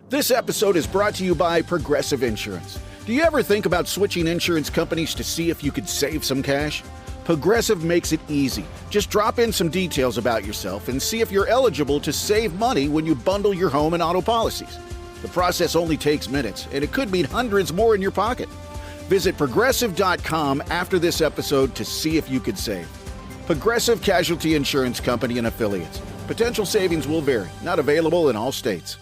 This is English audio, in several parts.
This episode is brought to you by Progressive Insurance. Do you ever think about switching insurance companies to see if you could save some cash? Progressive makes it easy. Just drop in some details about yourself and see if you're eligible to save money when you bundle your home and auto policies. The process only takes minutes, and it could mean hundreds more in your pocket. Visit Progressive.com after this episode to see if you could save. Progressive Casualty Insurance Company and Affiliates. Potential savings will vary. Not available in all states.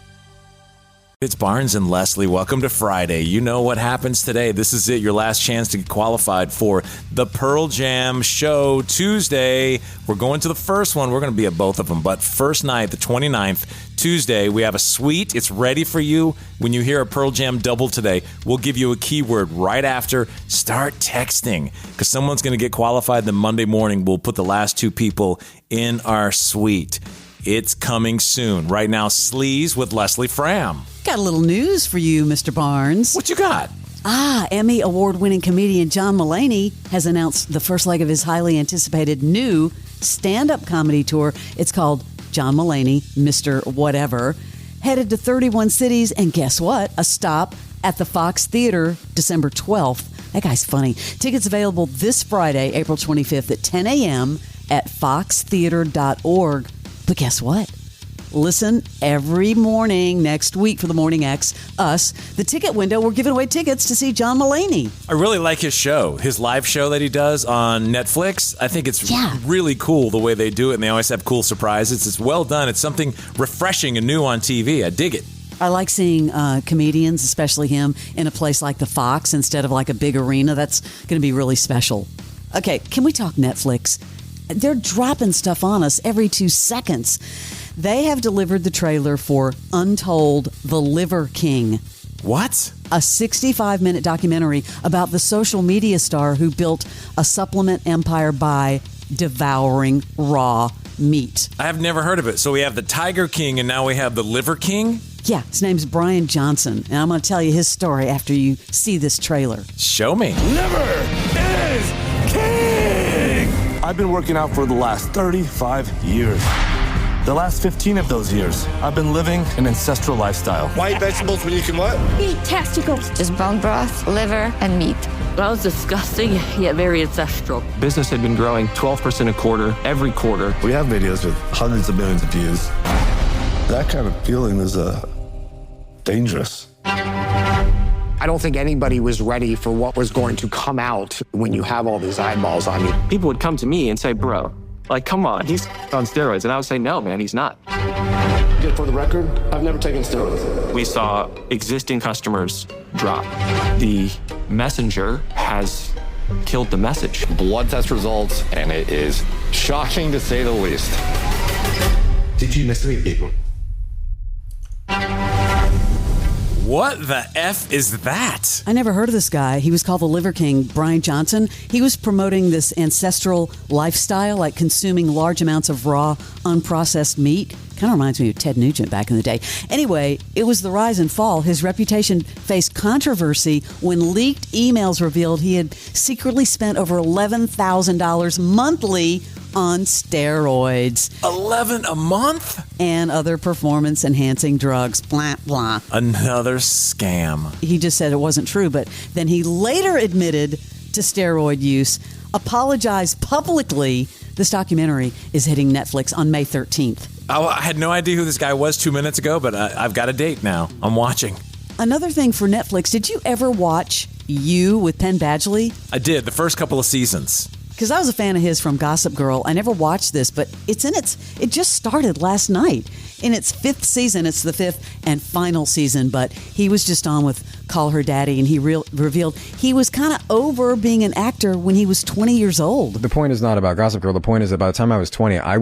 It's Barnes and Leslie. Welcome to Friday. You know what happens today. This is it, your last chance to get qualified for the Pearl Jam show Tuesday. We're going to the first one. We're going to be at both of them. But first night, the 29th, Tuesday, we have a suite. It's ready for you. When you hear a Pearl Jam double today, we'll give you a keyword right after. Start texting because someone's going to get qualified. Then Monday morning, we'll put the last two people in our suite. It's coming soon. Right now, Sleaze with Leslie Fram. Got a little news for you, Mr. Barnes. What you got? Emmy award-winning comedian John Mulaney has announced the first leg of his highly anticipated new stand-up comedy tour. It's called John Mulaney, Mr. Whatever. Headed to 31 cities, and guess what? A stop at the Fox Theater December 12th. That guy's funny. Tickets available this Friday, April 25th at 10 a.m. at foxtheater.org. But guess what? Listen every morning next week for the Morning X, us, the ticket window. We're giving away tickets to see John Mulaney. I really like his show, his live show that he does on Netflix. I think it's really cool the way they do it, and they always have cool surprises. It's well done. It's something refreshing and new on TV. I dig it. I like seeing comedians, especially him, in a place like the Fox instead of like a big arena. That's going to be really special. Okay, can we talk Netflix? They're dropping stuff on us every 2 seconds. They have delivered the trailer for Untold, The Liver King. What? A 65-minute documentary about the social media star who built a supplement empire by devouring raw meat. I have never heard of it. So we have the Tiger King and now we have the Liver King? Yeah, his name's Brian Johnson, and I'm going to tell you his story after you see this trailer. Show me. Liver is king! I've been working out for the last 35 years. The last 15 of those years, I've been living an ancestral lifestyle. Why eat vegetables when you can what? Eat testicles. Just bone broth, liver, and meat. That was disgusting, yet very ancestral. Business had been growing 12% a quarter, every quarter. We have videos with hundreds of millions of views. That kind of feeling is dangerous. I don't think anybody was ready for what was going to come out when you have all these eyeballs on you. People would come to me and say, bro, like, come on, he's on steroids. And I would say, no, man, he's not. For the record, I've never taken steroids. We saw existing customers drop. The messenger has killed the message. Blood test results, and it is shocking to say the least. Did you mislead people? What the F is that? I never heard of this guy. He was called the Liver King, Brian Johnson. He was promoting this ancestral lifestyle, like consuming large amounts of raw, unprocessed meat. Kind of reminds me of Ted Nugent back in the day. Anyway, it was the rise and fall. His reputation faced controversy when leaked emails revealed he had secretly spent over $11,000 monthly on steroids. 11 a month? And other performance-enhancing drugs. Blah, blah. Another scam. He just said it wasn't true, but then he later admitted to steroid use, apologized publicly. This documentary is hitting Netflix on May 13th. I had no idea who this guy was 2 minutes ago, but I've got a date now. I'm watching. Another thing for Netflix, did you ever watch You with Penn Badgley? I did, the first couple of seasons. Because I was a fan of his from Gossip Girl. I never watched this, but it just started last night. In its 5th season, it's the 5th and final season, but he was just on with Call Her Daddy, and he revealed he was kind of over being an actor when he was 20 years old. The point is not about Gossip Girl. The point is that by the time I was 20, I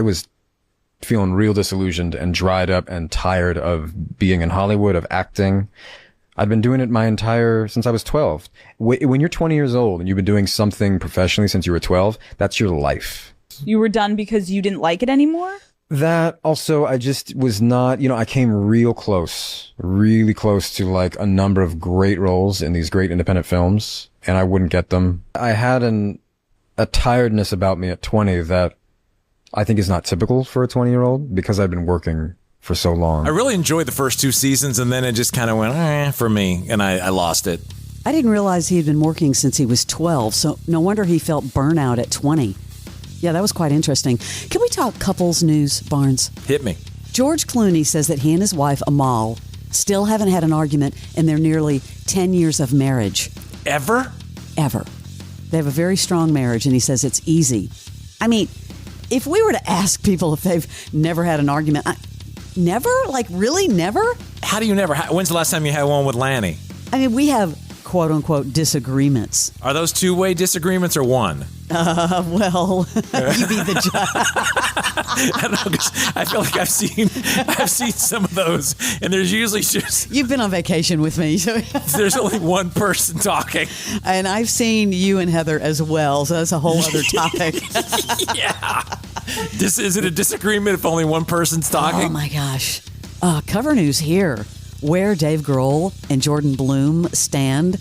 was feeling real disillusioned and dried up and tired of being in Hollywood, of acting. I've been doing it since I was 12. When you're 20 years old and you've been doing something professionally since you were 12, that's your life. You were done because you didn't like it anymore? That also, I just was not, I came really close to like a number of great roles in these great independent films, and I wouldn't get them. I had a tiredness about me at 20 that I think is not typical for a 20-year-old because I've been working for so long. I really enjoyed the first 2 seasons, and then it just kind of went for me, and I lost it. I didn't realize he had been working since he was 12, so no wonder he felt burnout at 20. Yeah, that was quite interesting. Can we talk couples news, Barnes? Hit me. George Clooney says that he and his wife, Amal, still haven't had an argument in their nearly 10 years of marriage. Ever? Ever. They have a very strong marriage, and he says it's easy. I mean, if we were to ask people if they've never had an argument, never? Like, really? Never? How do you never? When's the last time you had one with Lanny? I mean, we have quote-unquote disagreements. Are those 2-way disagreements or one? Well, you be the judge. I don't know, 'cause I feel like I've seen some of those, and there's usually just... You've been on vacation with me. So there's only one person talking. And I've seen you and Heather as well, so that's a whole other topic. Yeah. Is it a disagreement if only one person's talking? Oh, my gosh. Cover news here. Where Dave Grohl and Jordan Blum stand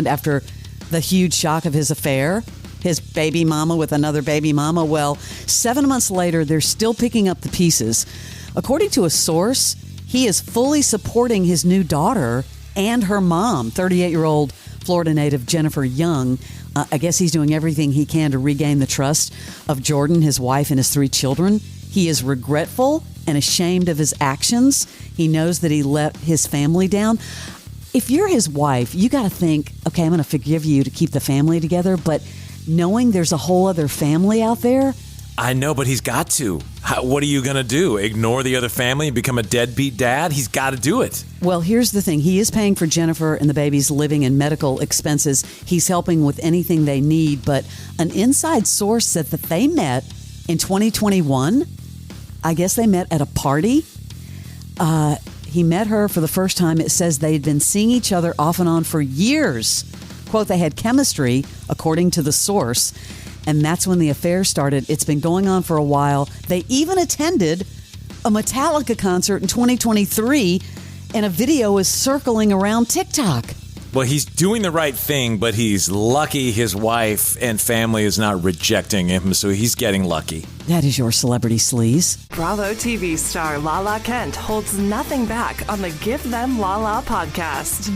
after the huge shock of his affair, his baby mama with another baby mama. Well, 7 months later, they're still picking up the pieces. According to a source, he is fully supporting his new daughter and her mom, 38-year-old Florida native Jennifer Young. I guess he's doing everything he can to regain the trust of Jordan, his wife, and his 3 children. He is regretful and ashamed of his actions. He knows that he let his family down. If you're his wife, you got to think, okay, I'm going to forgive you to keep the family together, but knowing there's a whole other family out there. I know, but he's got to. What are you going to do? Ignore the other family and become a deadbeat dad? He's got to do it. Well, here's the thing. He is paying for Jennifer and the baby's living and medical expenses. He's helping with anything they need, but an inside source said that they met in 2021. I guess they met at a party. He met her for the first time. It says they'd been seeing each other off and on for years. Quote, they had chemistry, according to the source. And that's when the affair started. It's been going on for a while. They even attended a Metallica concert in 2023, and a video is circling around TikTok. Well, he's doing the right thing, but he's lucky his wife and family is not rejecting him, so he's getting lucky. That is your celebrity sleaze. Bravo TV star Lala Kent holds nothing back on the Give Them Lala podcast.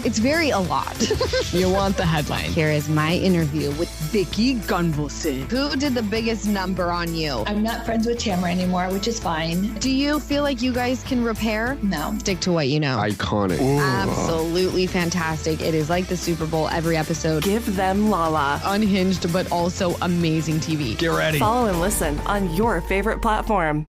It's very a lot. You want the headline. Here is my interview with Vicky Gunvalson. Who did the biggest number on you? I'm not friends with Tamara anymore, which is fine. Do you feel like you guys can repair? No. Stick to what you know. Iconic. Ooh. Absolutely fantastic. It is like the Super Bowl every episode. Give Them Lala. Unhinged, but also amazing TV. Get ready. Follow and listen on your favorite platform.